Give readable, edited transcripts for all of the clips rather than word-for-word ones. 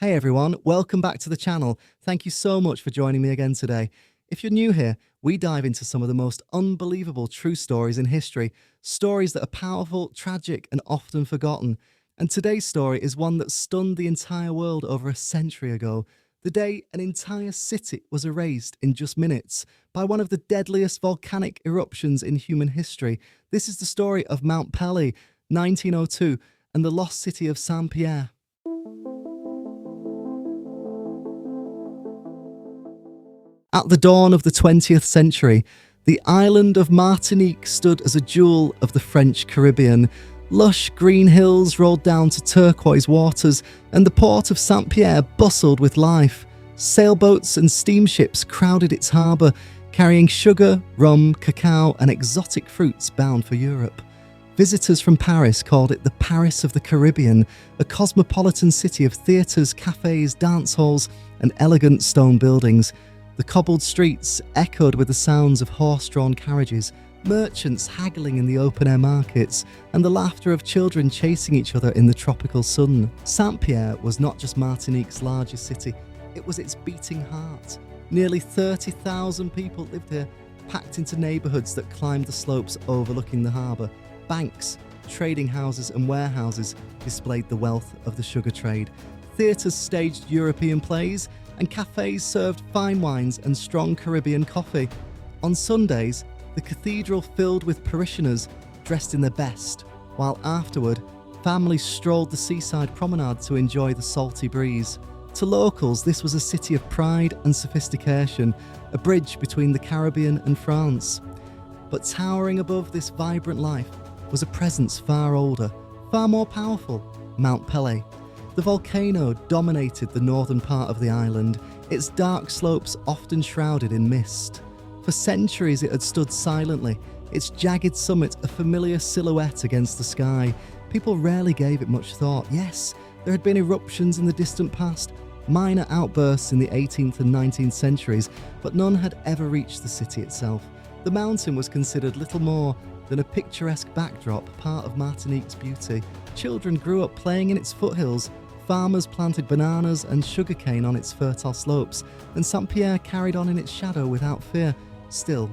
Hey everyone, welcome back to the channel. Thank you so much for joining me again today. If you're new here, we dive into some of the most unbelievable true stories in history, stories that are powerful, tragic, and often forgotten. And today's story is one that stunned the entire world over a century ago, the day an entire city was erased in just minutes by one of the deadliest volcanic eruptions in human history. This is the story of Mount Pelée, 1902, and the lost city of Saint-Pierre. At the dawn of the 20th century, the island of Martinique stood as a jewel of the French Caribbean. Lush green hills rolled down to turquoise waters, and the port of Saint-Pierre bustled with life. Sailboats and steamships crowded its harbour, carrying sugar, rum, cacao, and exotic fruits bound for Europe. Visitors from Paris called it the Paris of the Caribbean, a cosmopolitan city of theatres, cafes, dance halls, and elegant stone buildings. The cobbled streets echoed with the sounds of horse-drawn carriages, merchants haggling in the open-air markets, and the laughter of children chasing each other in the tropical sun. Saint-Pierre was not just Martinique's largest city, it was its beating heart. Nearly 30,000 people lived here, packed into neighbourhoods that climbed the slopes overlooking the harbour. Banks, trading houses and warehouses displayed the wealth of the sugar trade. Theatres staged European plays, and cafes served fine wines and strong Caribbean coffee. On Sundays, the cathedral filled with parishioners dressed in their best, while afterward, families strolled the seaside promenade to enjoy the salty breeze. To locals, this was a city of pride and sophistication, a bridge between the Caribbean and France. But towering above this vibrant life was a presence far older, far more powerful: Mount Pelée. The volcano dominated the northern part of the island, its dark slopes often shrouded in mist. For centuries it had stood silently, its jagged summit a familiar silhouette against the sky. People rarely gave it much thought. Yes, there had been eruptions in the distant past, minor outbursts in the 18th and 19th centuries, but none had ever reached the city itself. The mountain was considered little more than a picturesque backdrop, part of Martinique's beauty. Children grew up playing in its foothills, farmers planted bananas and sugarcane on its fertile slopes, and Saint-Pierre carried on in its shadow without fear. Still,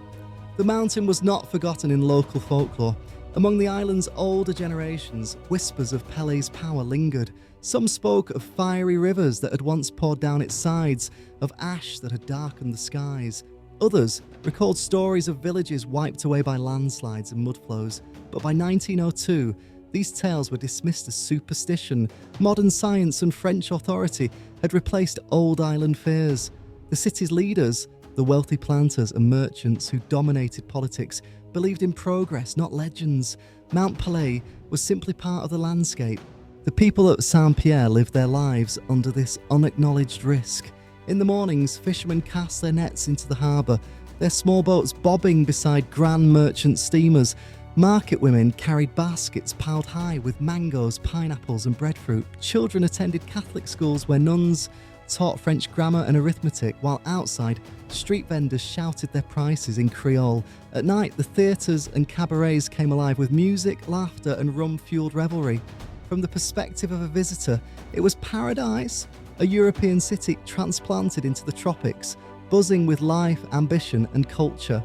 the mountain was not forgotten in local folklore. Among the island's older generations, whispers of Pelé's power lingered. Some spoke of fiery rivers that had once poured down its sides, of ash that had darkened the skies. Others recalled stories of villages wiped away by landslides and mudflows. But by 1902, these tales were dismissed as superstition. Modern science and French authority had replaced old island fears. The city's leaders, the wealthy planters and merchants who dominated politics, believed in progress, not legends. Mount Pelée was simply part of the landscape. The people at Saint-Pierre lived their lives under this unacknowledged risk. In the mornings, fishermen cast their nets into the harbour, their small boats bobbing beside grand merchant steamers. Market women carried baskets piled high with mangoes, pineapples and breadfruit. Children attended Catholic schools where nuns taught French grammar and arithmetic, while outside, street vendors shouted their prices in Creole. At night, the theatres and cabarets came alive with music, laughter and rum-fueled revelry. From the perspective of a visitor, it was paradise, a European city transplanted into the tropics, buzzing with life, ambition and culture.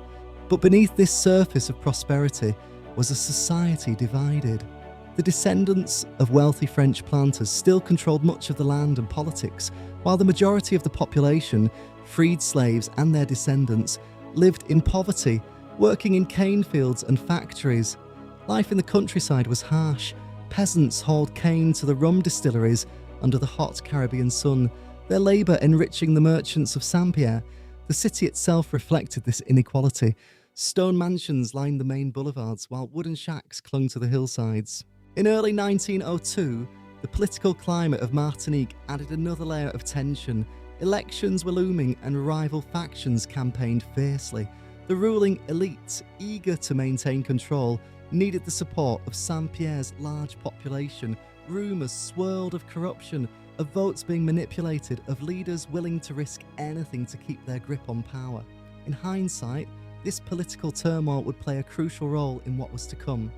But beneath this surface of prosperity was a society divided. The descendants of wealthy French planters still controlled much of the land and politics, while the majority of the population, freed slaves and their descendants, lived in poverty, working in cane fields and factories. Life in the countryside was harsh. Peasants hauled cane to the rum distilleries under the hot Caribbean sun, their labour enriching the merchants of Saint-Pierre. The city itself reflected this inequality. Stone mansions lined the main boulevards, while wooden shacks clung to the hillsides. In early 1902, the political climate of Martinique added another layer of tension. Elections were looming and rival factions campaigned fiercely. The ruling elite, eager to maintain control, needed the support of Saint-Pierre's large population. Rumours swirled of corruption, of votes being manipulated, of leaders willing to risk anything to keep their grip on power. In hindsight, this political turmoil would play a crucial role in what was to come.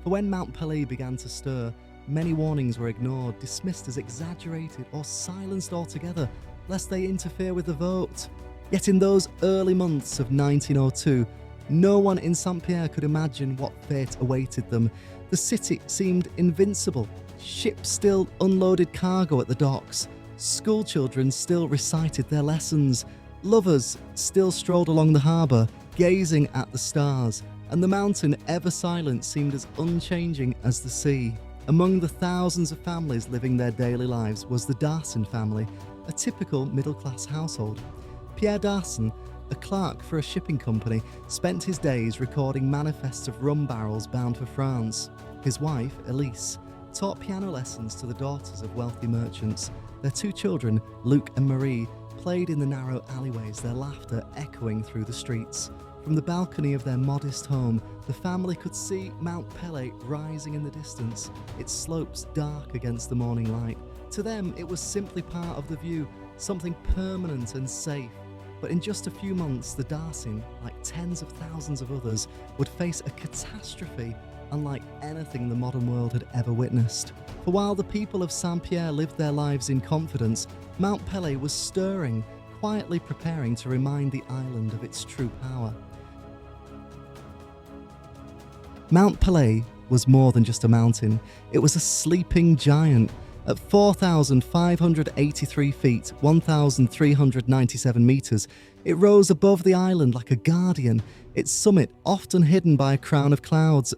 For when Mount Pelée began to stir, many warnings were ignored, dismissed as exaggerated, or silenced altogether, lest they interfere with the vote. Yet in those early months of 1902, no one in Saint-Pierre could imagine what fate awaited them. The city seemed invincible. Ships still unloaded cargo at the docks. Schoolchildren still recited their lessons. Lovers still strolled along the harbour, gazing at the stars. And the mountain, ever silent, seemed as unchanging as the sea. Among the thousands of families living their daily lives was the Darson family, a typical middle-class household. Pierre Darson, a clerk for a shipping company, spent his days recording manifests of rum barrels bound for France. His wife, Elise, taught piano lessons to the daughters of wealthy merchants. Their two children, Luc and Marie, played in the narrow alleyways, their laughter echoing through the streets. From the balcony of their modest home, the family could see Mount Pelée rising in the distance, its slopes dark against the morning light. To them, it was simply part of the view, something permanent and safe. But in just a few months, the Darcyn, like tens of thousands of others, would face a catastrophe unlike anything the modern world had ever witnessed. For while the people of Saint-Pierre lived their lives in confidence, Mount Pelée was stirring, quietly preparing to remind the island of its true power. Mount Pelée was more than just a mountain. It was a sleeping giant. At 4,583 feet, 1,397 metres, it rose above the island like a guardian, its summit often hidden by a crown of clouds.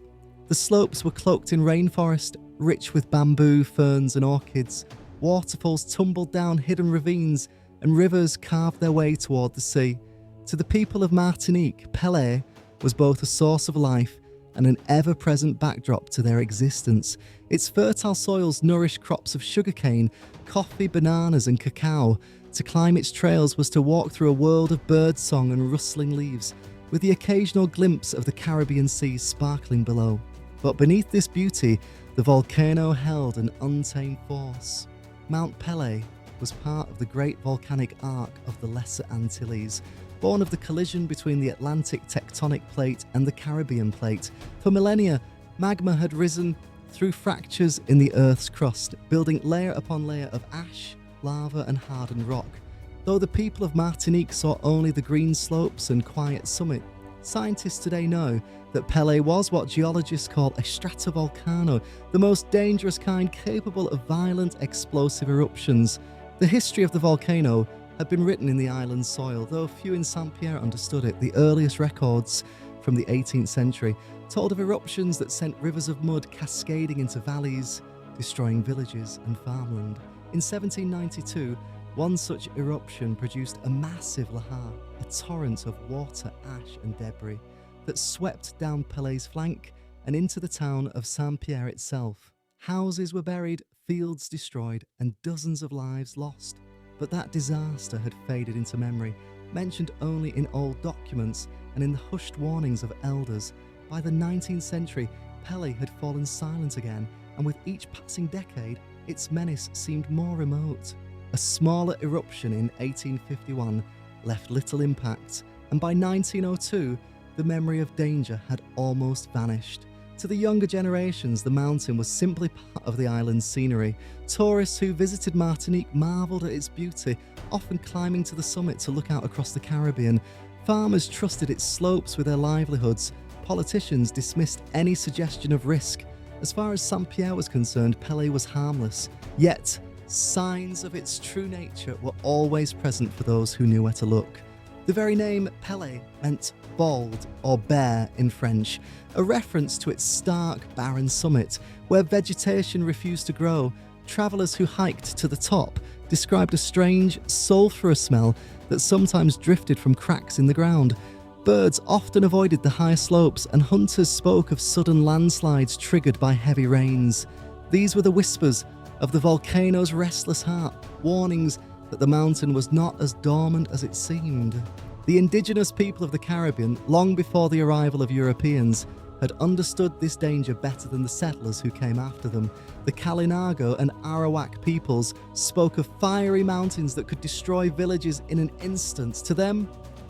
The slopes were cloaked in rainforest, rich with bamboo, ferns and orchids. Waterfalls tumbled down hidden ravines, and rivers carved their way toward the sea. To the people of Martinique, Pelée was both a source of life and an ever-present backdrop to their existence. Its fertile soils nourished crops of sugarcane, coffee, bananas and cacao. To climb its trails was to walk through a world of birdsong and rustling leaves, with the occasional glimpse of the Caribbean Sea sparkling below. But beneath this beauty, the volcano held an untamed force. Mount Pelée was part of the great volcanic arc of the Lesser Antilles, born of the collision between the Atlantic tectonic plate and the Caribbean plate. For millennia, magma had risen through fractures in the Earth's crust, building layer upon layer of ash, lava and hardened rock. Though the people of Martinique saw only the green slopes and quiet summit, scientists today know that Pelée was what geologists call a stratovolcano, the most dangerous kind capable of violent explosive eruptions. The history of the volcano had been written in the island's soil, though few in Saint-Pierre understood it. The earliest records, from the 18th century, told of eruptions that sent rivers of mud cascading into valleys, destroying villages and farmland. In 1792, one such eruption produced a massive lahar, a torrent of water, ash and debris, that swept down Pelé's flank and into the town of Saint-Pierre itself. Houses were buried, fields destroyed, and dozens of lives lost. But that disaster had faded into memory, mentioned only in old documents and in the hushed warnings of elders. By the 19th century, Pelée had fallen silent again, and with each passing decade, its menace seemed more remote. A smaller eruption in 1851 left little impact, and by 1902, the memory of danger had almost vanished. To the younger generations, the mountain was simply part of the island's scenery. Tourists who visited Martinique marvelled at its beauty, often climbing to the summit to look out across the Caribbean. Farmers trusted its slopes with their livelihoods. Politicians dismissed any suggestion of risk. As far as Saint-Pierre was concerned, Pelée was harmless. Yet, signs of its true nature were always present for those who knew where to look. The very name Pelée meant bald or bare in French, a reference to its stark, barren summit, where vegetation refused to grow. Travellers who hiked to the top described a strange, sulphurous smell that sometimes drifted from cracks in the ground. Birds often avoided the higher slopes, and hunters spoke of sudden landslides triggered by heavy rains. These were the whispers of the volcano's restless heart, warnings that the mountain was not as dormant as it seemed. The indigenous people of the Caribbean, long before the arrival of Europeans, had understood this danger better than the settlers who came after them. The Kalinago and Arawak peoples spoke of fiery mountains that could destroy villages in an instant. To them,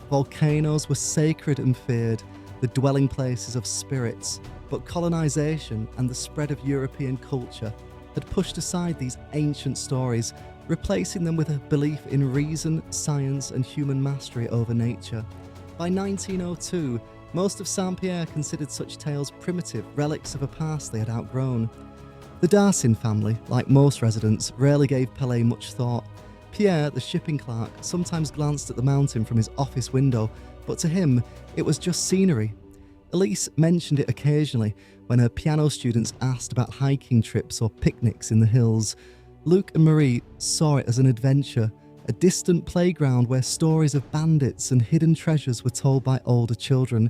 volcanoes were sacred and feared, the dwelling places of spirits. But colonisation and the spread of European culture had pushed aside these ancient stories, replacing them with a belief in reason, science and human mastery over nature. By 1902, most of Saint-Pierre considered such tales primitive, relics of a past they had outgrown. The Darcin family, like most residents, rarely gave Pelée much thought. Pierre, the shipping clerk, sometimes glanced at the mountain from his office window, but to him, it was just scenery. Elise mentioned it occasionally when her piano students asked about hiking trips or picnics in the hills. Luc and Marie saw it as an adventure, a distant playground where stories of bandits and hidden treasures were told by older children.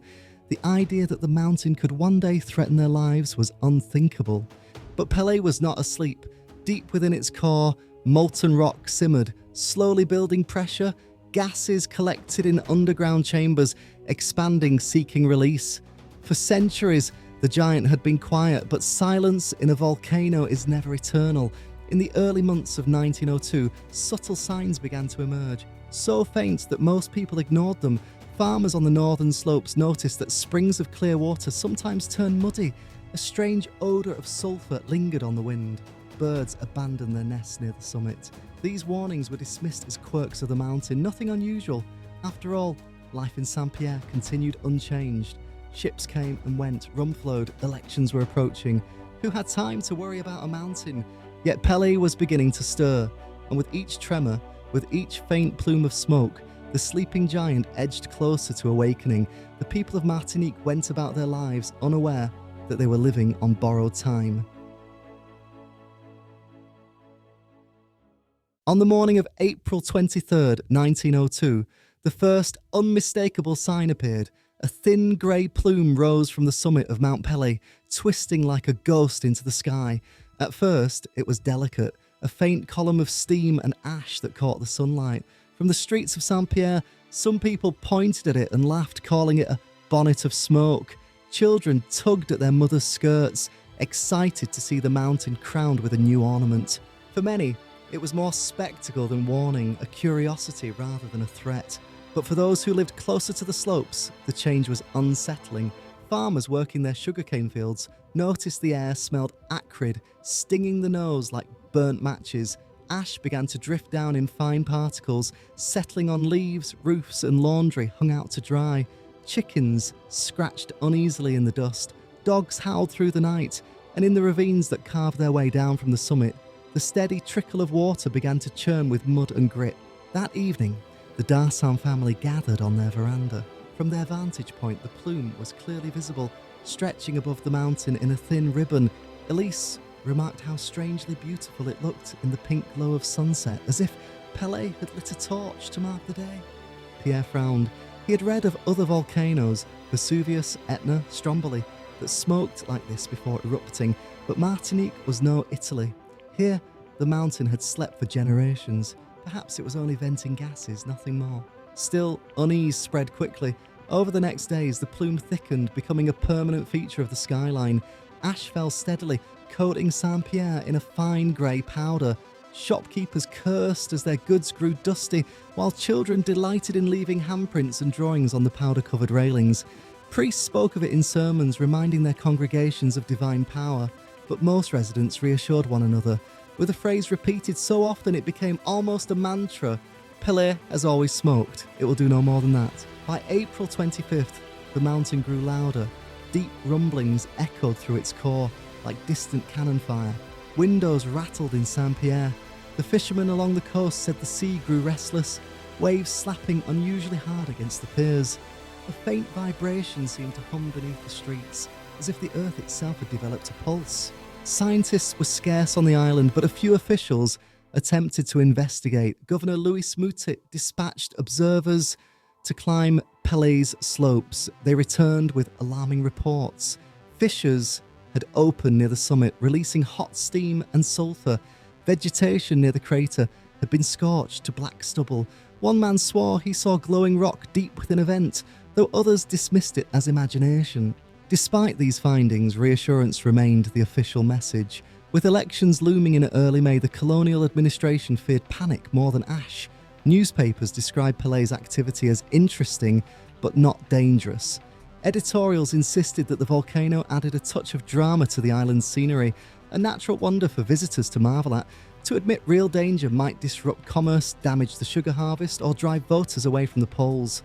The idea that the mountain could one day threaten their lives was unthinkable. But Pelée was not asleep. Deep within its core, molten rock simmered, slowly building pressure, gases collected in underground chambers, expanding, seeking release. For centuries, the giant had been quiet, but silence in a volcano is never eternal. In the early months of 1902, subtle signs began to emerge, so faint that most people ignored them. Farmers on the northern slopes noticed that springs of clear water sometimes turned muddy. A strange odour of sulphur lingered on the wind. Birds abandoned their nests near the summit. These warnings were dismissed as quirks of the mountain, nothing unusual. After all, life in Saint-Pierre continued unchanged. Ships came and went, rum flowed, elections were approaching. Who had time to worry about a mountain? Yet Pelée was beginning to stir, and with each tremor, with each faint plume of smoke, the sleeping giant edged closer to awakening. The people of Martinique went about their lives unaware that they were living on borrowed time. On the morning of April 23rd, 1902, the first unmistakable sign appeared. A thin grey plume rose from the summit of Mount Pelée, twisting like a ghost into the sky. At first, it was delicate, a faint column of steam and ash that caught the sunlight. From the streets of Saint-Pierre, some people pointed at it and laughed, calling it a bonnet of smoke. Children tugged at their mothers' skirts, excited to see the mountain crowned with a new ornament. For many, it was more spectacle than warning, a curiosity rather than a threat. But for those who lived closer to the slopes, the change was unsettling. Farmers working their sugarcane fields noticed the air smelled acrid, stinging the nose like burnt matches. Ash began to drift down in fine particles, settling on leaves, roofs and laundry hung out to dry. Chickens scratched uneasily in the dust. Dogs howled through the night, and in the ravines that carved their way down from the summit, the steady trickle of water began to churn with mud and grit. That evening, the Darcin family gathered on their veranda. From their vantage point, the plume was clearly visible, stretching above the mountain in a thin ribbon. Elise remarked how strangely beautiful it looked in the pink glow of sunset, as if Pelée had lit a torch to mark the day. Pierre frowned. He had read of other volcanoes, Vesuvius, Etna, Stromboli, that smoked like this before erupting, but Martinique was no Italy. Here, the mountain had slept for generations. Perhaps it was only venting gases, nothing more. Still, unease spread quickly. Over the next days, the plume thickened, becoming a permanent feature of the skyline. Ash fell steadily, coating Saint-Pierre in a fine grey powder. Shopkeepers cursed as their goods grew dusty, while children delighted in leaving handprints and drawings on the powder-covered railings. Priests spoke of it in sermons, reminding their congregations of divine power, but most residents reassured one another, with a phrase repeated so often it became almost a mantra: Pelée has always smoked, it will do no more than that. By April 25th, the mountain grew louder. Deep rumblings echoed through its core, like distant cannon fire. Windows rattled in Saint-Pierre. The fishermen along the coast said the sea grew restless, waves slapping unusually hard against the piers. A faint vibration seemed to hum beneath the streets, as if the earth itself had developed a pulse. Scientists were scarce on the island, but a few officials attempted to investigate. Governor Louis Moutet dispatched observers to climb Pelée's slopes. They returned with alarming reports. Fissures had opened near the summit, releasing hot steam and sulphur. Vegetation near the crater had been scorched to black stubble. One man swore he saw glowing rock deep within a vent, though others dismissed it as imagination. Despite these findings, reassurance remained the official message. With elections looming in early May, the colonial administration feared panic more than ash. Newspapers described Pelée's activity as interesting but not dangerous. Editorials insisted that the volcano added a touch of drama to the island's scenery, a natural wonder for visitors to marvel at. To admit real danger might disrupt commerce, damage the sugar harvest, or drive voters away from the polls.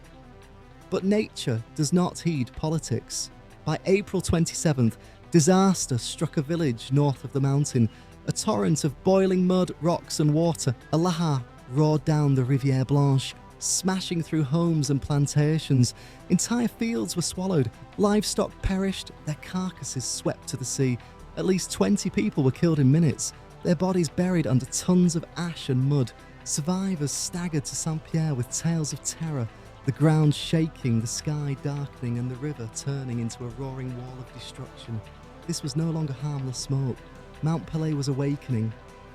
But nature does not heed politics. By April 27th, disaster struck a village north of the mountain. A torrent of boiling mud, rocks and water, a lahar, roared down the Rivière Blanche, smashing through homes and plantations. Entire fields were swallowed, livestock perished, their carcasses swept to the sea. At least 20 people were killed in minutes, their bodies buried under tons of ash and mud. Survivors staggered to Saint-Pierre with tales of terror, the ground shaking, the sky darkening and the river turning into a roaring wall of destruction. This was no longer harmless smoke. Mount Pelée was awakening.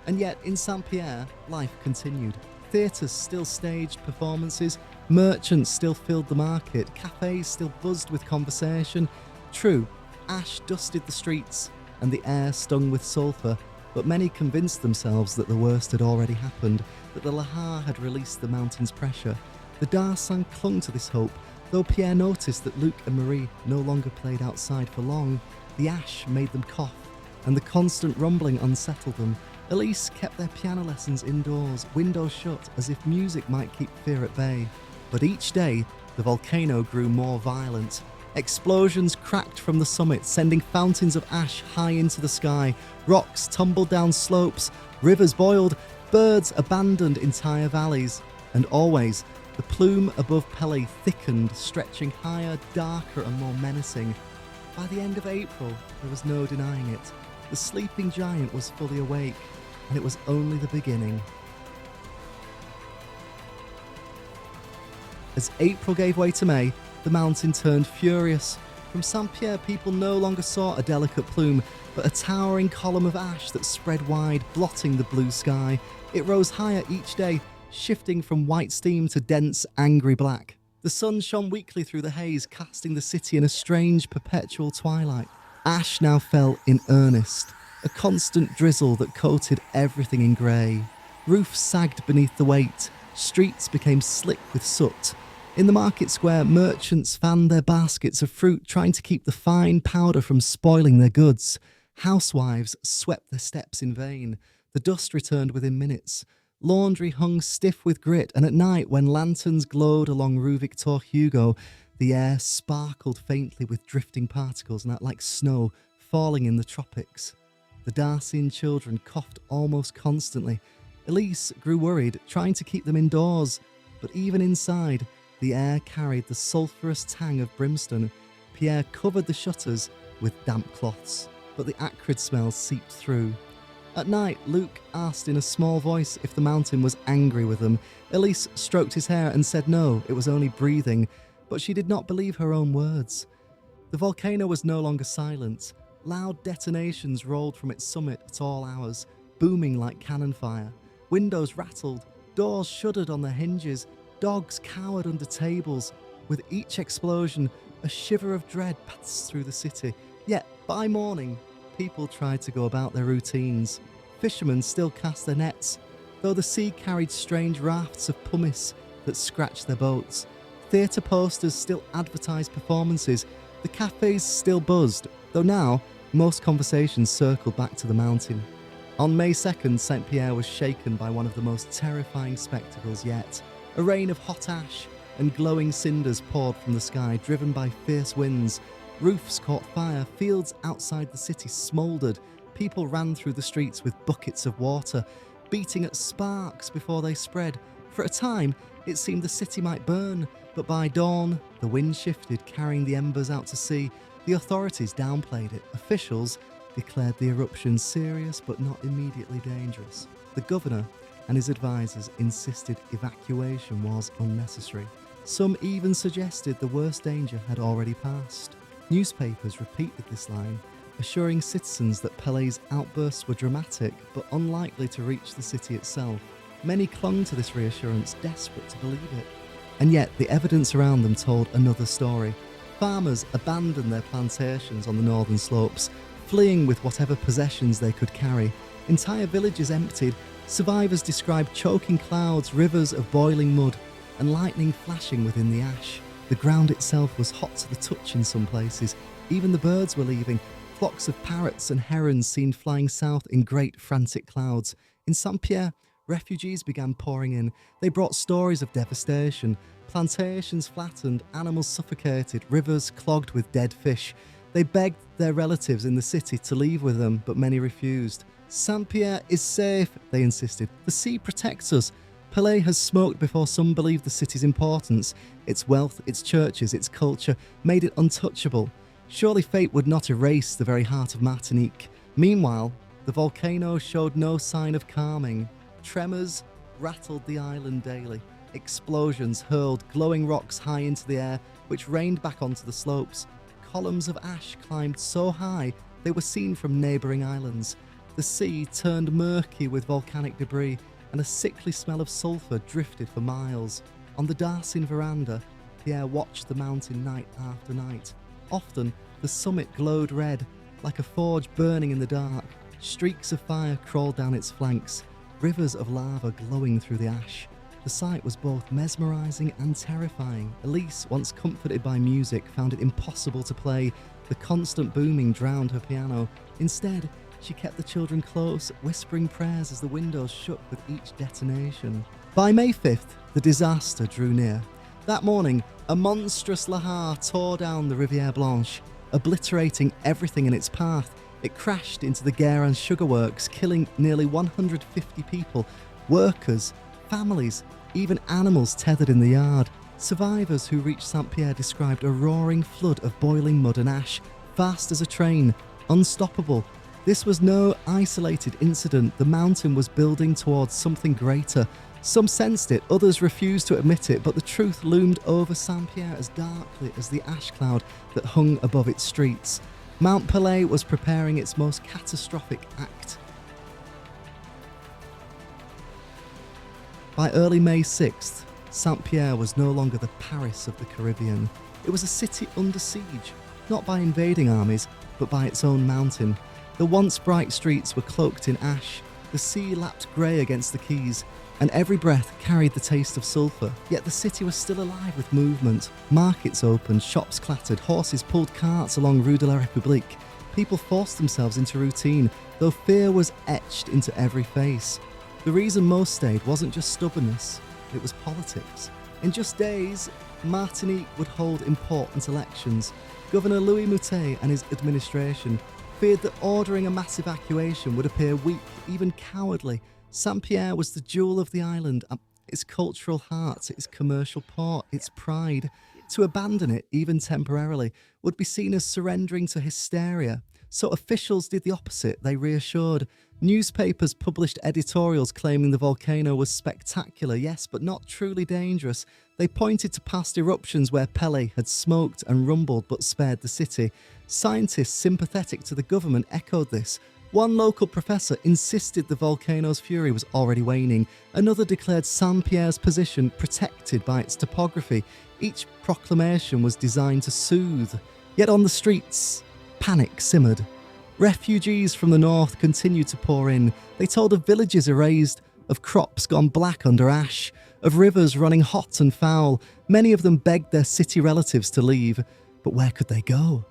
And yet, in Saint-Pierre, life continued. Theatres still staged performances, merchants still filled the market, cafes still buzzed with conversation. True, ash dusted the streets and the air stung with sulphur, but many convinced themselves that the worst had already happened, that the lahar had released the mountain's pressure. The Darsang clung to this hope, though Pierre noticed that Luc and Marie no longer played outside for long. The ash made them cough, and the constant rumbling unsettled them. Elise kept their piano lessons indoors, windows shut, as if music might keep fear at bay. But each day, the volcano grew more violent. Explosions cracked from the summit, sending fountains of ash high into the sky. Rocks tumbled down slopes, rivers boiled, birds abandoned entire valleys. And always, the plume above Pelée thickened, stretching higher, darker and more menacing. By the end of April, there was no denying it. The sleeping giant was fully awake, and it was only the beginning. As April gave way to May, the mountain turned furious. From Saint-Pierre, people no longer saw a delicate plume, but a towering column of ash that spread wide, blotting the blue sky. It rose higher each day, shifting from white steam to dense, angry black. The sun shone weakly through the haze, casting the city in a strange, perpetual twilight. Ash now fell in earnest, a constant drizzle that coated everything in grey. Roofs sagged beneath the weight, streets became slick with soot. In the market square, merchants fanned their baskets of fruit, trying to keep the fine powder from spoiling their goods. Housewives swept their steps in vain. The dust returned within minutes. Laundry hung stiff with grit, and at night, when lanterns glowed along Rue Victor Hugo, the air sparkled faintly with drifting particles like snow falling in the tropics. The Darcian children coughed almost constantly. Elise grew worried, trying to keep them indoors, but even inside, the air carried the sulphurous tang of brimstone. Pierre covered the shutters with damp cloths, but the acrid smell seeped through. At night, Luc asked in a small voice if the mountain was angry with them. Elise stroked his hair and said no, it was only breathing, but she did not believe her own words. The volcano was no longer silent. Loud detonations rolled from its summit at all hours, booming like cannon fire. Windows rattled, doors shuddered on their hinges, dogs cowered under tables. With each explosion, a shiver of dread passed through the city. Yet, by morning, people tried to go about their routines. Fishermen still cast their nets, though the sea carried strange rafts of pumice that scratched their boats. Theatre posters still advertised performances. The cafes still buzzed, though now most conversations circled back to the mountain. On May 2nd, Saint-Pierre was shaken by one of the most terrifying spectacles yet. A rain of hot ash and glowing cinders poured from the sky, driven by fierce winds. Roofs caught fire, fields outside the city smouldered. People ran through the streets with buckets of water, beating at sparks before they spread. For a time, it seemed the city might burn, but by dawn, the wind shifted, carrying the embers out to sea. The authorities downplayed it. Officials declared the eruption serious but not immediately dangerous. The governor and his advisors insisted evacuation was unnecessary. Some even suggested the worst danger had already passed. Newspapers repeated this line, assuring citizens that Pelé's outbursts were dramatic but unlikely to reach the city itself. Many clung to this reassurance, desperate to believe it. And yet, the evidence around them told another story. Farmers abandoned their plantations on the northern slopes, fleeing with whatever possessions they could carry. Entire villages emptied. Survivors described choking clouds, rivers of boiling mud, and lightning flashing within the ash. The ground itself was hot to the touch in some places. Even the birds were leaving. Flocks of parrots and herons seemed flying south in great frantic clouds. In Saint-Pierre, refugees began pouring in. They brought stories of devastation. Plantations flattened, animals suffocated, rivers clogged with dead fish. They begged their relatives in the city to leave with them, but many refused. Saint-Pierre is safe, they insisted. The sea protects us. Pelée has smoked before some believed the city's importance. Its wealth, its churches, its culture made it untouchable. Surely fate would not erase the very heart of Martinique. Meanwhile, the volcano showed no sign of calming. Tremors rattled the island daily. Explosions hurled glowing rocks high into the air, which rained back onto the slopes. Columns of ash climbed so high they were seen from neighbouring islands. The sea turned murky with volcanic debris, and a sickly smell of sulphur drifted for miles. On the Darcin veranda, Pierre watched the mountain night after night. Often, the summit glowed red, like a forge burning in the dark. Streaks of fire crawled down its flanks, rivers of lava glowing through the ash. The sight was both mesmerising and terrifying. Elise, once comforted by music, found it impossible to play. The constant booming drowned her piano. Instead, she kept the children close, whispering prayers as the windows shook with each detonation. By May 5th, the disaster drew near. That morning, a monstrous lahar tore down the Rivière Blanche, obliterating everything in its path. It crashed into the Guérin sugar works, killing nearly 150 people, workers, families, even animals tethered in the yard. Survivors who reached Saint-Pierre described a roaring flood of boiling mud and ash, fast as a train, unstoppable. This was no isolated incident. The mountain was building towards something greater. Some sensed it, others refused to admit it, but the truth loomed over Saint-Pierre as darkly as the ash cloud that hung above its streets. Mount Pelée was preparing its most catastrophic act. By early May 6th, Saint-Pierre was no longer the Paris of the Caribbean. It was a city under siege, not by invading armies, but by its own mountain. The once bright streets were cloaked in ash, the sea lapped grey against the quays, and every breath carried the taste of sulphur. Yet the city was still alive with movement. Markets opened, shops clattered, horses pulled carts along Rue de la République. People forced themselves into routine, though fear was etched into every face. The reason most stayed wasn't just stubbornness, it was politics. In just days, Martinique would hold important elections. Governor Louis Moutet and his administration feared that ordering a mass evacuation would appear weak, even cowardly. Saint-Pierre was the jewel of the island, its cultural heart, its commercial port, its pride. To abandon it, even temporarily, would be seen as surrendering to hysteria. So officials did the opposite. They reassured. Newspapers published editorials claiming the volcano was spectacular, yes, but not truly dangerous. They pointed to past eruptions where Pelée had smoked and rumbled but spared the city. Scientists sympathetic to the government echoed this. One local professor insisted the volcano's fury was already waning. Another declared Saint-Pierre's position protected by its topography. Each proclamation was designed to soothe. Yet on the streets, panic simmered. Refugees from the north continued to pour in. They told of villages erased, of crops gone black under ash, of rivers running hot and foul. Many of them begged their city relatives to leave. But where could they go?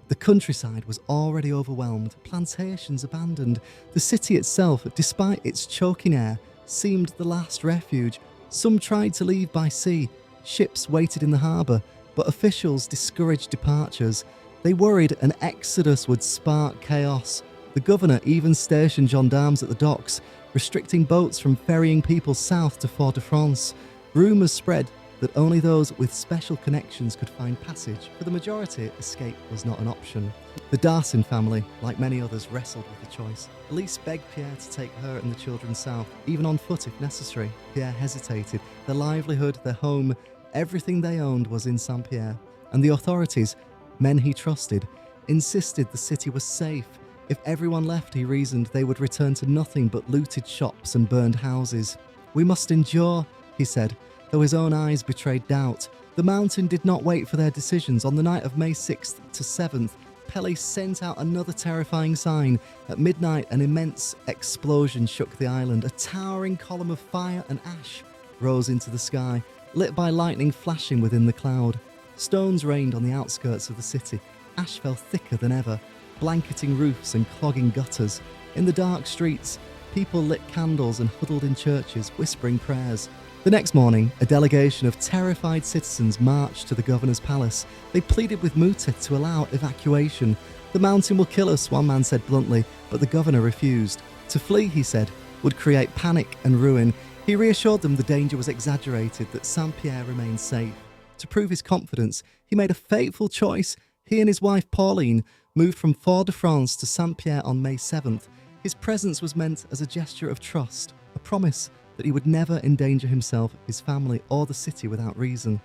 The countryside was already overwhelmed, plantations abandoned. The city itself, despite its choking air, seemed the last refuge. Some tried to leave by sea. Ships waited in the harbour, but officials discouraged departures. They worried an exodus would spark chaos. The governor even stationed gendarmes at the docks, restricting boats from ferrying people south to Fort-de-France. Rumours spread that only those with special connections could find passage. For the majority, escape was not an option. The Darcin family, like many others, wrestled with the choice. Elise begged Pierre to take her and the children south, even on foot if necessary. Pierre hesitated. Their livelihood, their home, everything they owned was in Saint-Pierre. And the authorities, men he trusted, insisted the city was safe. If everyone left, he reasoned, they would return to nothing but looted shops and burned houses. "We must endure," he said, though his own eyes betrayed doubt. The mountain did not wait for their decisions. On the night of May 6th to 7th, Pelée sent out another terrifying sign. At midnight, an immense explosion shook the island. A towering column of fire and ash rose into the sky, lit by lightning flashing within the cloud. Stones rained on the outskirts of the city. Ash fell thicker than ever, blanketing roofs and clogging gutters. In the dark streets, people lit candles and huddled in churches, whispering prayers. The next morning, a delegation of terrified citizens marched to the governor's palace. They pleaded with Muta to allow evacuation. "The mountain will kill us," one man said bluntly, but the governor refused. To flee, he said, would create panic and ruin. He reassured them the danger was exaggerated, that Saint-Pierre remained safe. To prove his confidence, he made a fateful choice. He and his wife Pelean moved from Fort-de-France to Saint-Pierre on May 7th. His presence was meant as a gesture of trust, a promise that he would never endanger himself, his family, or the city without reason.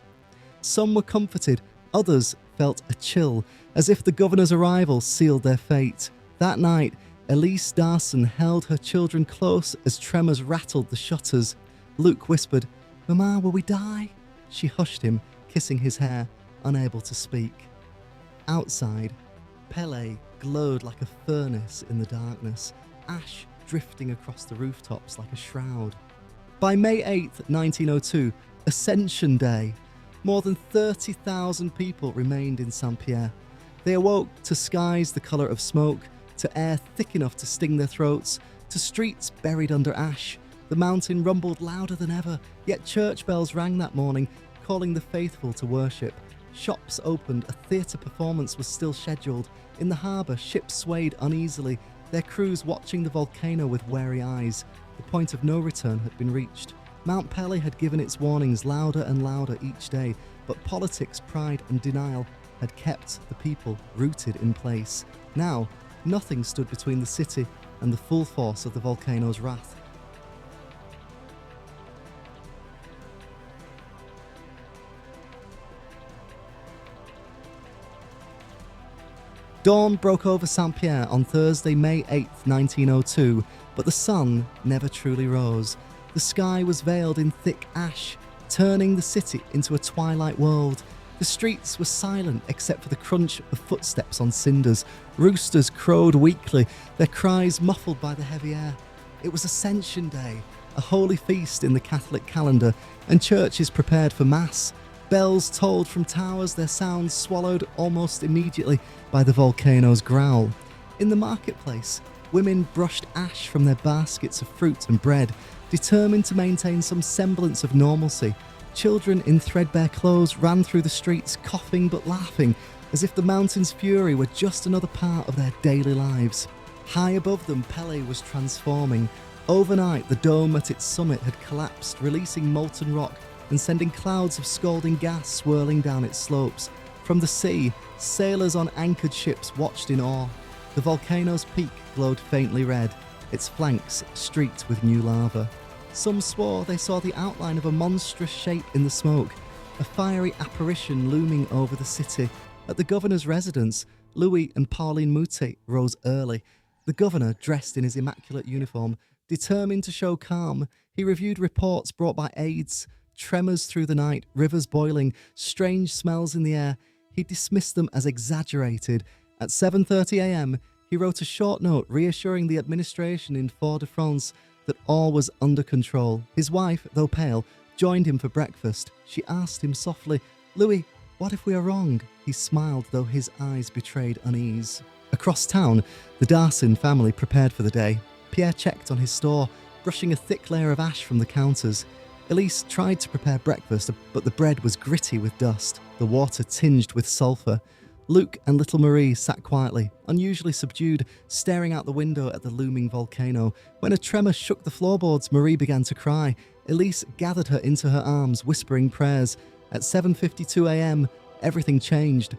Some were comforted, others felt a chill, as if the governor's arrival sealed their fate. That night, Elise Darson held her children close as tremors rattled the shutters. Luke whispered, "Mama, will we die?" She hushed him, kissing his hair, unable to speak. Outside, Pelée glowed like a furnace in the darkness, ash drifting across the rooftops like a shroud. By May 8th, 1902, Ascension Day, more than 30,000 people remained in Saint-Pierre. They awoke to skies the colour of smoke, to air thick enough to sting their throats, to streets buried under ash. The mountain rumbled louder than ever, yet church bells rang that morning, calling the faithful to worship. Shops opened, a theatre performance was still scheduled. In the harbour, ships swayed uneasily, their crews watching the volcano with wary eyes. The point of no return had been reached. Mount Pelée had given its warnings louder and louder each day, but politics, pride and denial had kept the people rooted in place. Now, nothing stood between the city and the full force of the volcano's wrath. Dawn broke over Saint-Pierre on Thursday, May 8, 1902, but the sun never truly rose. The sky was veiled in thick ash, turning the city into a twilight world. The streets were silent except for the crunch of footsteps on cinders. Roosters crowed weakly, their cries muffled by the heavy air. It was Ascension Day, a holy feast in the Catholic calendar, and churches prepared for Mass. Bells tolled from towers, their sounds swallowed almost immediately by the volcano's growl. In the marketplace, women brushed ash from their baskets of fruit and bread, determined to maintain some semblance of normalcy. Children in threadbare clothes ran through the streets, coughing but laughing, as if the mountain's fury were just another part of their daily lives. High above them, Pelée was transforming. Overnight, the dome at its summit had collapsed, releasing molten rock and sending clouds of scalding gas swirling down its slopes. From the sea, sailors on anchored ships watched in awe. The volcano's peak glowed faintly red, its flanks streaked with new lava. Some swore they saw the outline of a monstrous shape in the smoke, a fiery apparition looming over the city. At the governor's residence, Louis and Pauline Moutet rose early. The governor, dressed in his immaculate uniform, determined to show calm, he reviewed reports brought by aides. Tremors through the night, rivers boiling, strange smells in the air. He dismissed them as exaggerated. At 7:30 a.m, he wrote a short note reassuring the administration in Fort-de-France that all was under control. His wife, though pale, joined him for breakfast. She asked him softly, "Louis, what if we are wrong?" He smiled, though his eyes betrayed unease. Across town, the Darson family prepared for the day. Pierre checked on his store, brushing a thick layer of ash from the counters. Elise tried to prepare breakfast, but the bread was gritty with dust, the water tinged with sulphur. Luke and little Marie sat quietly, unusually subdued, staring out the window at the looming volcano. When a tremor shook the floorboards, Marie began to cry. Elise gathered her into her arms, whispering prayers. At 7:52 a.m, everything changed.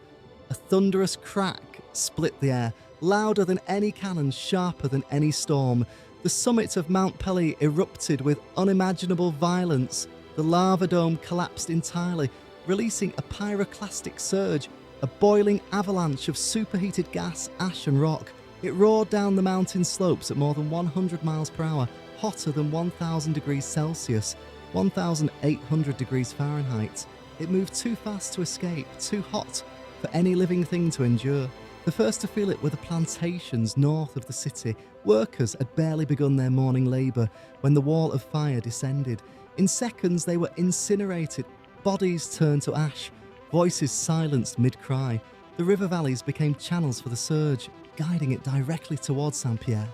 A thunderous crack split the air, louder than any cannon, sharper than any storm. The summit of Mount Pelée erupted with unimaginable violence. The lava dome collapsed entirely, releasing a pyroclastic surge, a boiling avalanche of superheated gas, ash and rock. It roared down the mountain slopes at more than 100 miles per hour, hotter than 1,000 degrees Celsius, 1,800 degrees Fahrenheit. It moved too fast to escape, too hot for any living thing to endure. The first to feel it were the plantations north of the city. Workers had barely begun their morning labour when the wall of fire descended. In seconds they were incinerated, bodies turned to ash. Voices silenced mid-cry. The river valleys became channels for the surge, guiding it directly towards Saint-Pierre.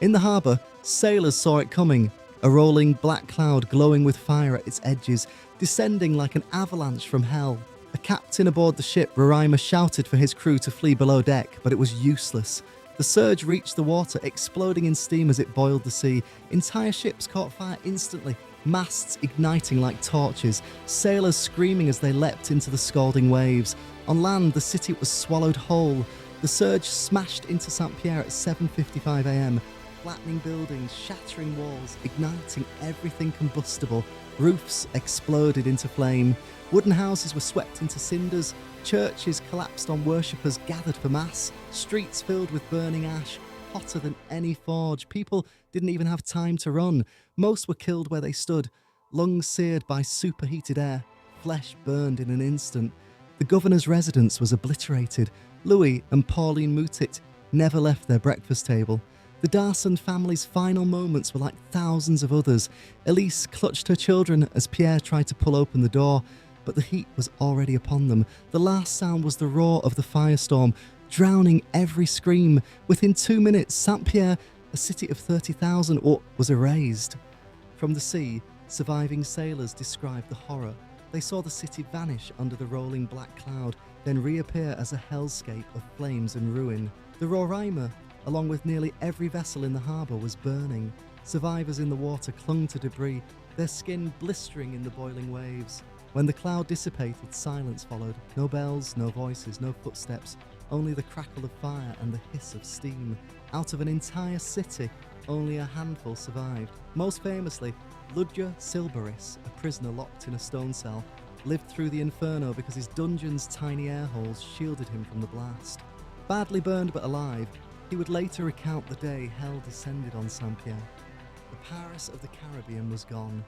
In the harbour, sailors saw it coming, a rolling black cloud glowing with fire at its edges, descending like an avalanche from hell. A captain aboard the ship, Roraima, shouted for his crew to flee below deck, but it was useless. The surge reached the water, exploding in steam as it boiled the sea. Entire ships caught fire instantly, masts igniting like torches, sailors screaming as they leapt into the scalding waves. On land, the city was swallowed whole. The surge smashed into Saint-Pierre at 7:55 a.m., flattening buildings, shattering walls, igniting everything combustible. Roofs exploded into flame. Wooden houses were swept into cinders. Churches collapsed on worshippers gathered for mass. Streets filled with burning ash, hotter than any forge. People didn't even have time to run. Most were killed where they stood, lungs seared by superheated air, flesh burned in an instant. The governor's residence was obliterated. Louis and Pauline Moutit never left their breakfast table. The Darson family's final moments were like thousands of others. Elise clutched her children as Pierre tried to pull open the door, but the heat was already upon them. The last sound was the roar of the firestorm, drowning every scream. Within 2 minutes, Saint-Pierre, a city of 30,000, was erased. From the sea, surviving sailors described the horror. They saw the city vanish under the rolling black cloud, then reappear as a hellscape of flames and ruin. The Roraima, along with nearly every vessel in the harbour, was burning. Survivors in the water clung to debris, their skin blistering in the boiling waves. When the cloud dissipated, silence followed. No bells, no voices, no footsteps, only the crackle of fire and the hiss of steam. Out of an entire city, only a handful survived. Most famously, Ludger Silberis, a prisoner locked in a stone cell, lived through the inferno because his dungeon's tiny air holes shielded him from the blast. Badly burned but alive, he would later recount the day hell descended on Saint-Pierre. The Paris of the Caribbean was gone.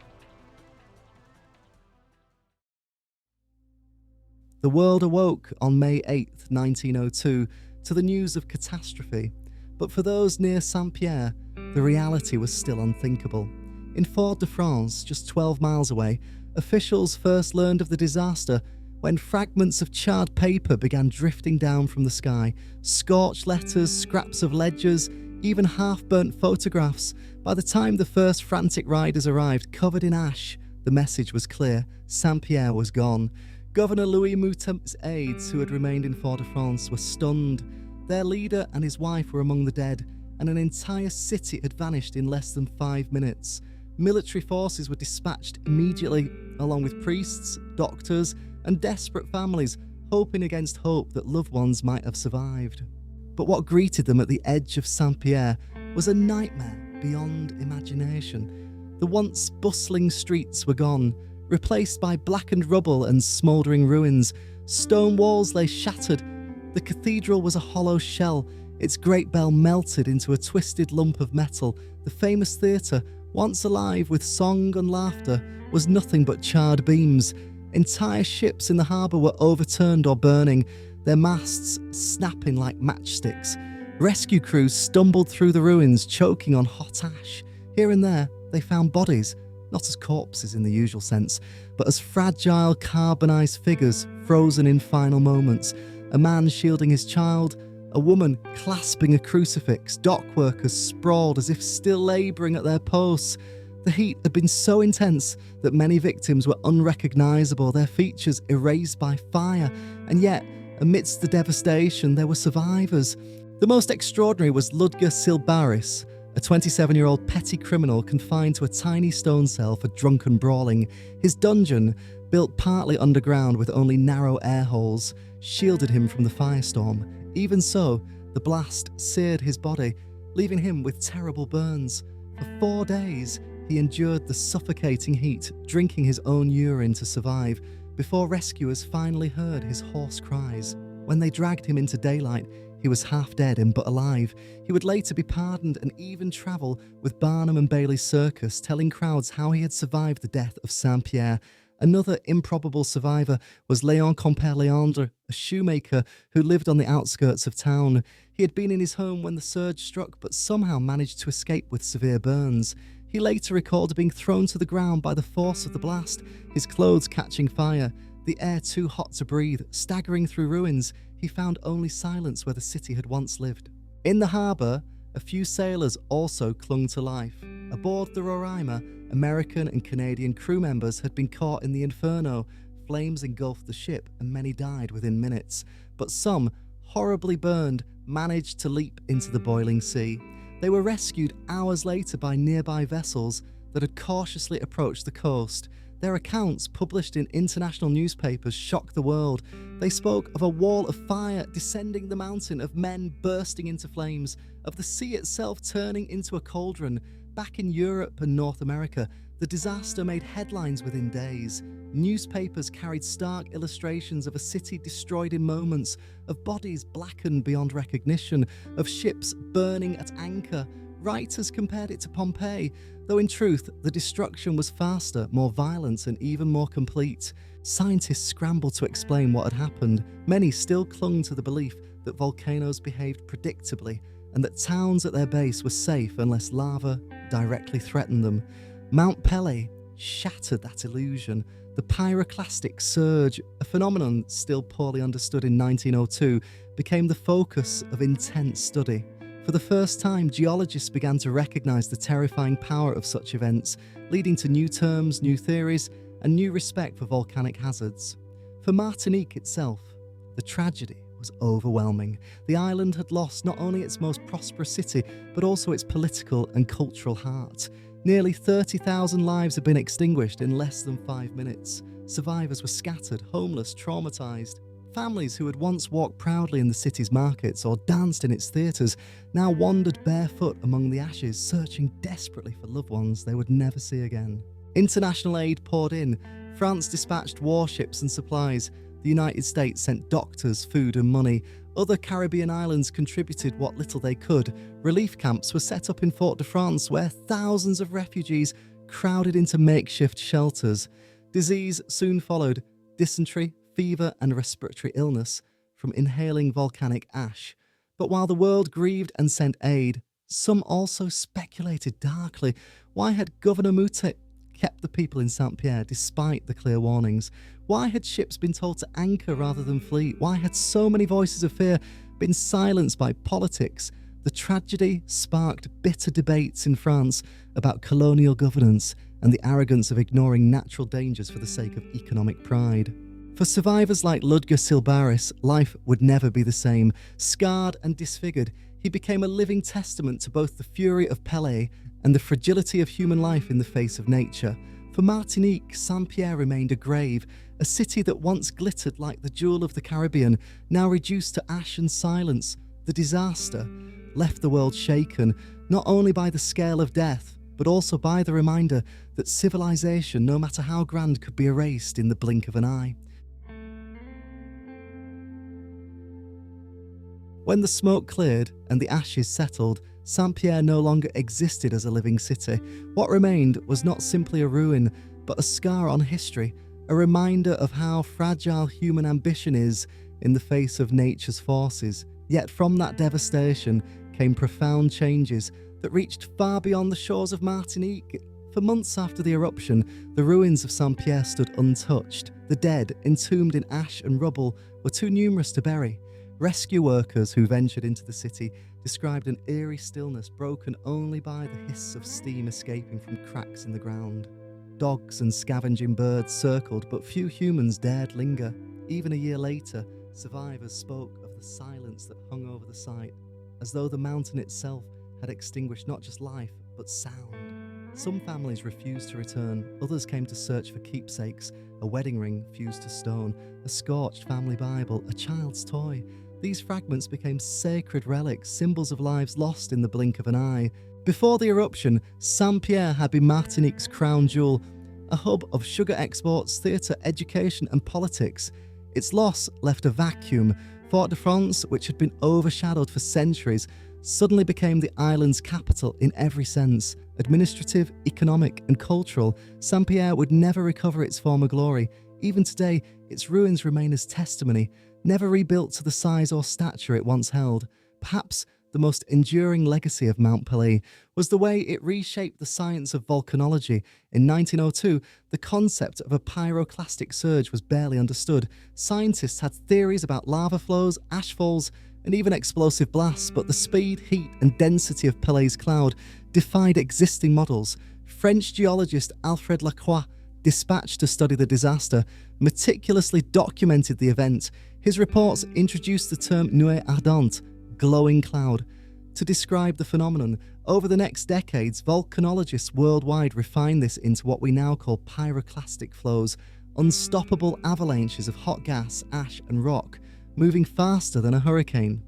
The world awoke on May 8, 1902, to the news of catastrophe. But for those near Saint-Pierre, the reality was still unthinkable. In Fort-de-France, just 12 miles away, officials first learned of the disaster when fragments of charred paper began drifting down from the sky. Scorched letters, scraps of ledgers, even half-burnt photographs. By the time the first frantic riders arrived, covered in ash, the message was clear: Saint-Pierre was gone. Governor Louis Moutit's aides, who had remained in Fort-de-France, were stunned. Their leader and his wife were among the dead, and an entire city had vanished in less than 5 minutes. Military forces were dispatched immediately, along with priests, doctors, and desperate families, hoping against hope that loved ones might have survived. But what greeted them at the edge of Saint-Pierre was a nightmare beyond imagination. The once bustling streets were gone, replaced by blackened rubble and smouldering ruins. Stone walls lay shattered. The cathedral was a hollow shell, its great bell melted into a twisted lump of metal. The famous theatre, once alive with song and laughter, was nothing but charred beams. Entire ships in the harbour were overturned or burning, their masts snapping like matchsticks. Rescue crews stumbled through the ruins, choking on hot ash. Here and there, they found bodies, not as corpses in the usual sense, but as fragile, carbonised figures frozen in final moments. A man shielding his child, a woman clasping a crucifix, dock workers sprawled as if still labouring at their posts. The heat had been so intense that many victims were unrecognisable, their features erased by fire, and yet, amidst the devastation, there were survivors. The most extraordinary was Ludger Silberis, a 27-year-old petty criminal confined to a tiny stone cell for drunken brawling. His dungeon, built partly underground with only narrow air holes, shielded him from the firestorm. Even so, the blast seared his body, leaving him with terrible burns. For 4 days, he endured the suffocating heat, drinking his own urine to survive, before rescuers finally heard his hoarse cries. When they dragged him into daylight, he was half dead and but alive. He would later be pardoned and even travel with Barnum and Bailey's circus, telling crowds how he had survived the death of Saint-Pierre. Another improbable survivor was Léon Compère-Léandre, a shoemaker who lived on the outskirts of town. He had been in his home when the surge struck, but somehow managed to escape with severe burns. He later recalled being thrown to the ground by the force of the blast, his clothes catching fire. the air too hot to breathe. Staggering through ruins, he found only silence where the city had once lived. In the harbour, a few sailors also clung to life. Aboard the Roraima, American and Canadian crew members had been caught in the inferno. Flames engulfed the ship and many died within minutes. But some, horribly burned, managed to leap into the boiling sea. They were rescued hours later by nearby vessels that had cautiously approached the coast. Their accounts, published in international newspapers, shocked the world. They spoke of a wall of fire descending the mountain, of men bursting into flames, of the sea itself turning into a cauldron. Back in Europe and North America, the disaster made headlines within days. Newspapers carried stark illustrations of a city destroyed in moments, of bodies blackened beyond recognition, of ships burning at anchor. Writers compared it to Pompeii, though in truth, the destruction was faster, more violent, and even more complete. Scientists scrambled to explain what had happened. Many still clung to the belief that volcanoes behaved predictably and that towns at their base were safe unless lava directly threatened them. Mount Pelée shattered that illusion. The Pyroclastic surge, a phenomenon still poorly understood in 1902, became the focus of intense study. For the first time, geologists began to recognise the terrifying power of such events, leading to new terms, new theories, and new respect for volcanic hazards. For Martinique itself, the tragedy was overwhelming. The island had lost not only its most prosperous city, but also its political and cultural heart. Nearly 30,000 lives had been extinguished in less than 5 minutes. Survivors were scattered, homeless, traumatised. Families who had once walked proudly in the city's markets or danced in its theatres now wandered barefoot among the ashes, searching desperately for loved ones they would never see again. International aid poured in. France dispatched warships and supplies. The United States sent doctors, food and money. Other Caribbean islands contributed what little they could. Relief camps were set up in Fort-de-France, where thousands of refugees crowded into makeshift shelters. Disease soon followed: dysentery, fever and respiratory illness from inhaling volcanic ash. But while the world grieved and sent aid, some also speculated darkly. Why had Governor Moutet kept the people in Saint-Pierre despite the clear warnings? Why had ships been told to anchor rather than flee? Why had so many voices of fear been silenced by politics? The tragedy sparked bitter debates in France about colonial governance and the arrogance of ignoring natural dangers for the sake of economic pride. For survivors like Ludger Silbaris, life would never be the same. Scarred and disfigured, he became a living testament to both the fury of Pelée and the fragility of human life in the face of nature. For Martinique, Saint-Pierre remained a grave, a city that once glittered like the jewel of the Caribbean, now reduced to ash and silence. The disaster left the world shaken, not only by the scale of death, but also by the reminder that civilization, no matter how grand, could be erased in the blink of an eye. When the smoke cleared and the ashes settled, Saint-Pierre no longer existed as a living city. What remained was not simply a ruin, but a scar on history, a reminder of how fragile human ambition is in the face of nature's forces. Yet from that devastation came profound changes that reached far beyond the shores of Martinique. For months after the eruption, the ruins of Saint-Pierre stood untouched. The dead, entombed in ash and rubble, were too numerous to bury. Rescue workers who ventured into the city described an eerie stillness broken only by the hiss of steam escaping from cracks in the ground. Dogs and scavenging birds circled, but few humans dared linger. Even a year later, survivors spoke of the silence that hung over the site, as though the mountain itself had extinguished not just life, but sound. Some families refused to return, others came to search for keepsakes: a wedding ring fused to stone, a scorched family Bible, a child's toy. These fragments became sacred relics, symbols of lives lost in the blink of an eye. Before the eruption, Saint-Pierre had been Martinique's crown jewel, a hub of sugar exports, theatre, education and politics. Its loss left a vacuum. Fort-de-France, which had been overshadowed for centuries, suddenly became the island's capital in every sense: administrative, economic and cultural. Saint-Pierre would never recover its former glory. Even today, its ruins remain as testimony, never rebuilt to the size or stature it once held. Perhaps the most enduring legacy of Mount Pelée was the way it reshaped the science of volcanology. In 1902, the concept of a pyroclastic surge was barely understood. Scientists had theories about lava flows, ash falls, and even explosive blasts, but the speed, heat, and density of Pelée's cloud defied existing models. French geologist Alfred Lacroix, dispatched to study the disaster, meticulously documented the event. His reports introduced the term nuée ardente, glowing cloud, to describe the phenomenon. Over the next decades, volcanologists worldwide refined this into what we now call pyroclastic flows, unstoppable avalanches of hot gas, ash, and rock, moving faster than a hurricane.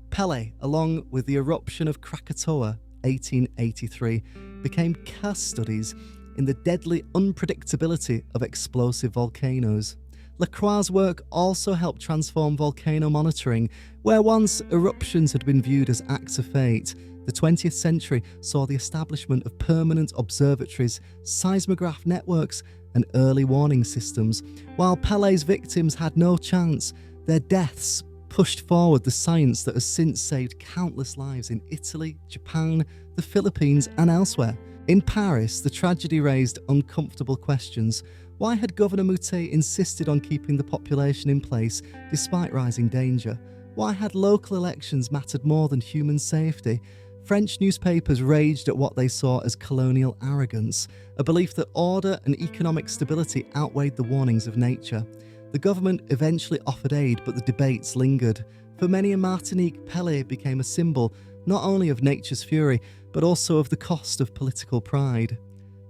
Pelée, along with the eruption of Krakatoa, 1883, became case studies in the deadly unpredictability of explosive volcanoes. Lacroix's work also helped transform volcano monitoring, where once eruptions had been viewed as acts of fate. The 20th century saw the establishment of permanent observatories, seismograph networks, and early warning systems. While Pelée's victims had no chance, their deaths pushed forward the science that has since saved countless lives in Italy, Japan, the Philippines, and elsewhere. In Paris, the tragedy raised uncomfortable questions. Why had Governor Moutet insisted on keeping the population in place despite rising danger? Why had local elections mattered more than human safety? French newspapers raged at what they saw as colonial arrogance, a belief that order and economic stability outweighed the warnings of nature. The government eventually offered aid, but the debates lingered. For many in Martinique, Pelée became a symbol not only of nature's fury, but also of the cost of political pride.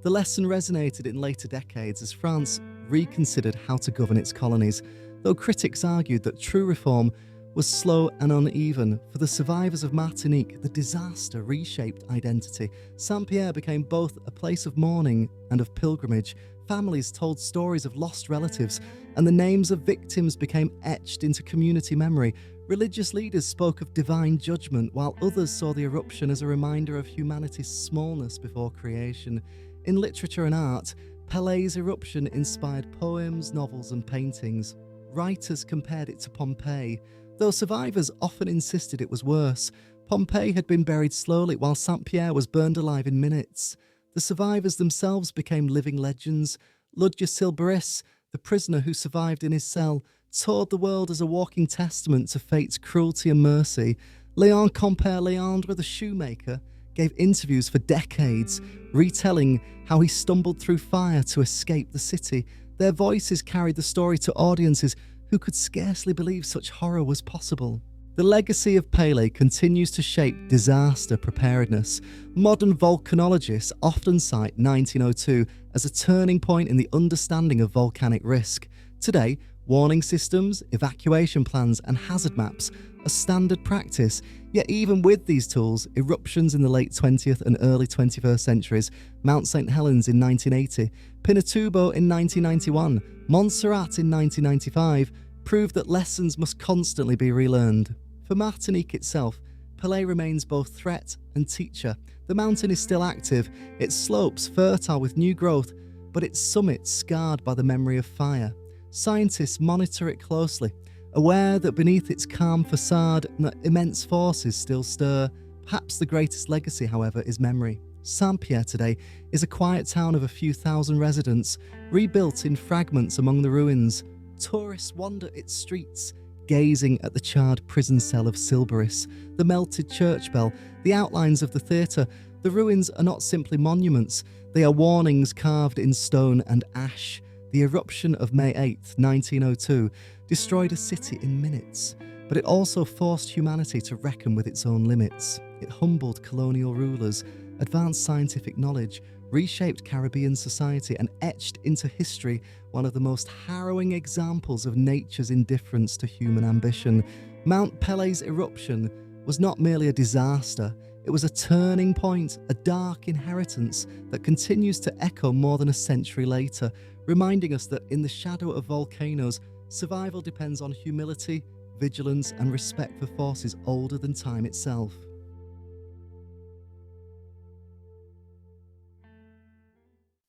The lesson resonated in later decades as France reconsidered how to govern its colonies, though critics argued that true reform was slow and uneven. For the survivors of Martinique, the disaster reshaped identity. Saint-Pierre became both a place of mourning and of pilgrimage. Families told stories of lost relatives, and the names of victims became etched into community memory. Religious leaders spoke of divine judgment, while others saw the eruption as a reminder of humanity's smallness before creation. In literature and art, Pelée's eruption inspired poems, novels, and paintings. Writers compared it to Pompeii, though survivors often insisted it was worse. Pompeii had been buried slowly, while Saint-Pierre was burned alive in minutes. The survivors themselves became living legends. Ludger Silberis, the prisoner who survived in his cell, toured the world as a walking testament to fate's cruelty and mercy. Léon Compère Léandre, the shoemaker, gave interviews for decades, retelling how he stumbled through fire to escape the city. Their voices carried the story to audiences who could scarcely believe such horror was possible. The legacy of Pelée continues to shape disaster preparedness. Modern volcanologists often cite 1902 as a turning point in the understanding of volcanic risk. Today, warning systems, evacuation plans, and hazard maps are standard practice. Yet even with these tools, eruptions in the late 20th and early 21st centuries, Mount St. Helens in 1980, Pinatubo in 1991, Montserrat in 1995, proved that lessons must constantly be relearned. For Martinique itself, Pelée remains both threat and teacher. The mountain is still active, its slopes fertile with new growth, but its summit scarred by the memory of fire. Scientists monitor it closely, aware that beneath its calm facade, immense forces still stir. Perhaps the greatest legacy, however, is memory. Saint-Pierre today is a quiet town of a few thousand residents, rebuilt in fragments among the ruins. Tourists wander its streets, gazing at the charred prison cell of Silberis, the melted church bell, the outlines of the theatre. The ruins are not simply monuments, they are warnings carved in stone and ash. The eruption of May 8, 1902, destroyed a city in minutes, but it also forced humanity to reckon with its own limits. It humbled colonial rulers, advanced scientific knowledge, reshaped Caribbean society, and etched into history one of the most harrowing examples of nature's indifference to human ambition. Mount Pelée's eruption was not merely a disaster, it was a turning point, a dark inheritance that continues to echo more than a century later, reminding us that in the shadow of volcanoes, survival depends on humility, vigilance, and respect for forces older than time itself.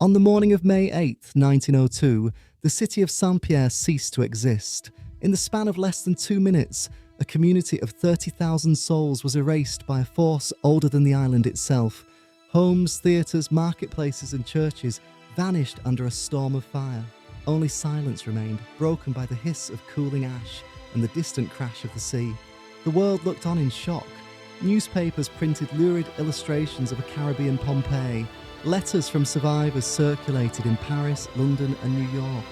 On the morning of May 8, 1902, the city of Saint-Pierre ceased to exist. In the span of less than 2 minutes, a community of 30,000 souls was erased by a force older than the island itself. Homes, theatres, marketplaces and churches vanished under a storm of fire. Only silence remained, broken by the hiss of cooling ash and the distant crash of the sea. The world looked on in shock. Newspapers printed lurid illustrations of a Caribbean Pompeii. Letters from survivors circulated in Paris, London and New York.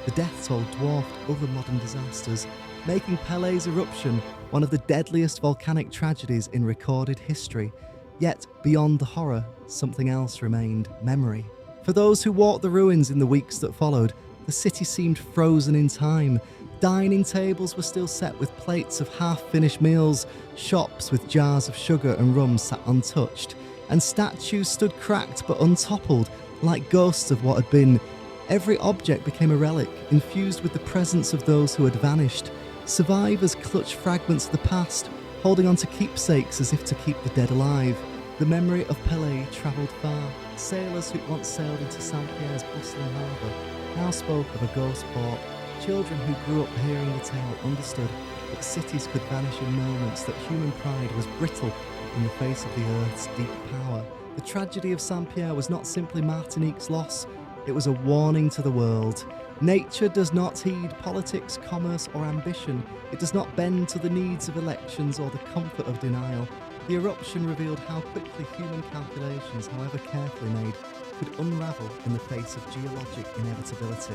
The death toll dwarfed other modern disasters, making Pelée's eruption one of the deadliest volcanic tragedies in recorded history. Yet, beyond the horror, something else remained: memory. For those who walked the ruins in the weeks that followed, the city seemed frozen in time. Dining tables were still set with plates of half-finished meals, shops with jars of sugar and rum sat untouched, and statues stood cracked but untoppled, like ghosts of what had been. Every object became a relic, infused with the presence of those who had vanished. Survivors clutched fragments of the past, holding on to keepsakes as if to keep the dead alive. The memory of Pelée travelled far. Sailors who once sailed into Saint-Pierre's bustling harbour now spoke of a ghost port. Children who grew up hearing the tale understood that cities could vanish in moments, that human pride was brittle in the face of the Earth's deep power. The tragedy of Saint-Pierre was not simply Martinique's loss, it was a warning to the world. Nature does not heed politics, commerce or ambition. It does not bend to the needs of elections or the comfort of denial. The eruption revealed how quickly human calculations, however carefully made, could unravel in the face of geologic inevitability.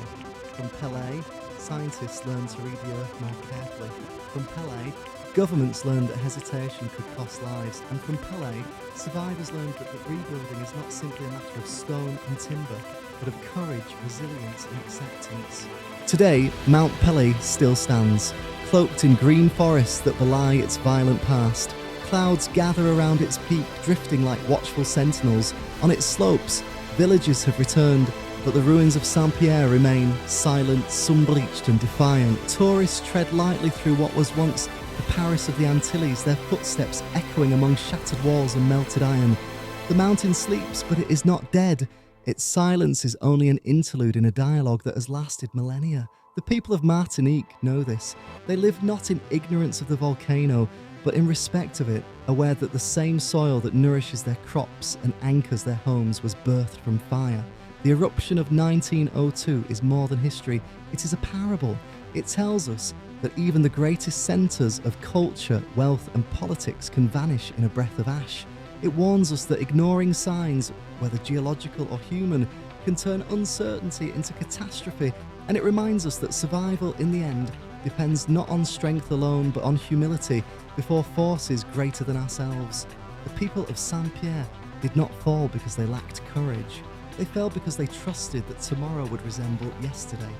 From Pelée, scientists learned to read the Earth more carefully. From Pelée, governments learned that hesitation could cost lives. And from Pelée, survivors learned that rebuilding is not simply a matter of stone and timber, but of courage, resilience and acceptance. Today, Mount Pelée still stands, cloaked in green forests that belie its violent past. Clouds gather around its peak, drifting like watchful sentinels. On its slopes, villages have returned, but the ruins of Saint-Pierre remain, silent, sun-bleached and defiant. Tourists tread lightly through what was once the Paris of the Antilles, their footsteps echoing among shattered walls and melted iron. The mountain sleeps, but it is not dead. Its silence is only an interlude in a dialogue that has lasted millennia. The people of Martinique know this. They live not in ignorance of the volcano, but in respect of it, aware that the same soil that nourishes their crops and anchors their homes was birthed from fire. The eruption of 1902 is more than history, it is a parable. It tells us that even the greatest centres of culture, wealth and politics can vanish in a breath of ash. It warns us that ignoring signs, whether geological or human, can turn uncertainty into catastrophe, and it reminds us that survival in the end depends not on strength alone but on humility before forces greater than ourselves. The people of Saint-Pierre did not fall because they lacked courage. They fell because they trusted that tomorrow would resemble yesterday.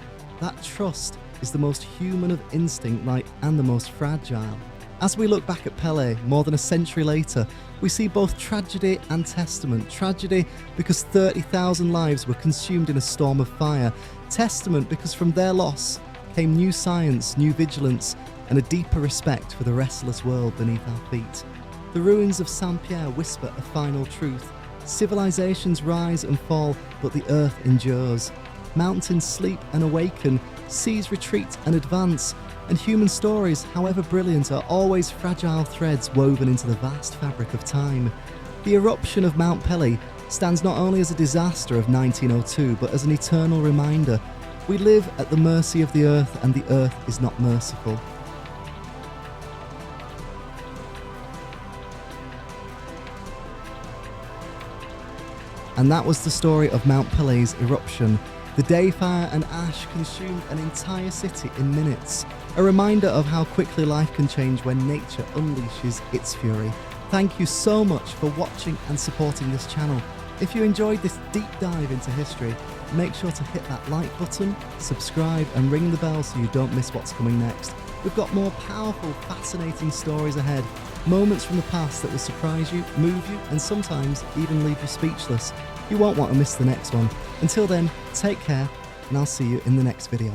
That trust is the most human of instinct and the most fragile. As we look back at Pelée more than a century later, we see both tragedy and testament. Tragedy because 30,000 lives were consumed in a storm of fire. Testament because from their loss came new science, new vigilance, and a deeper respect for the restless world beneath our feet. The ruins of Saint-Pierre whisper a final truth. Civilizations rise and fall, but the earth endures. Mountains sleep and awaken, seas retreat and advance, and human stories, however brilliant, are always fragile threads woven into the vast fabric of time. The eruption of Mount Pelée stands not only as a disaster of 1902, but as an eternal reminder. We live at the mercy of the earth, and the earth is not merciful. And that was the story of Mount Pelée's eruption. The day fire and ash consumed an entire city in minutes. A reminder of how quickly life can change when nature unleashes its fury. Thank you so much for watching and supporting this channel. If you enjoyed this deep dive into history, make sure to hit that like button, subscribe and ring the bell so you don't miss what's coming next. We've got more powerful, fascinating stories ahead. Moments from the past that will surprise you, move you, and sometimes even leave you speechless. You won't want to miss the next one. Until then, take care, and I'll see you in the next video.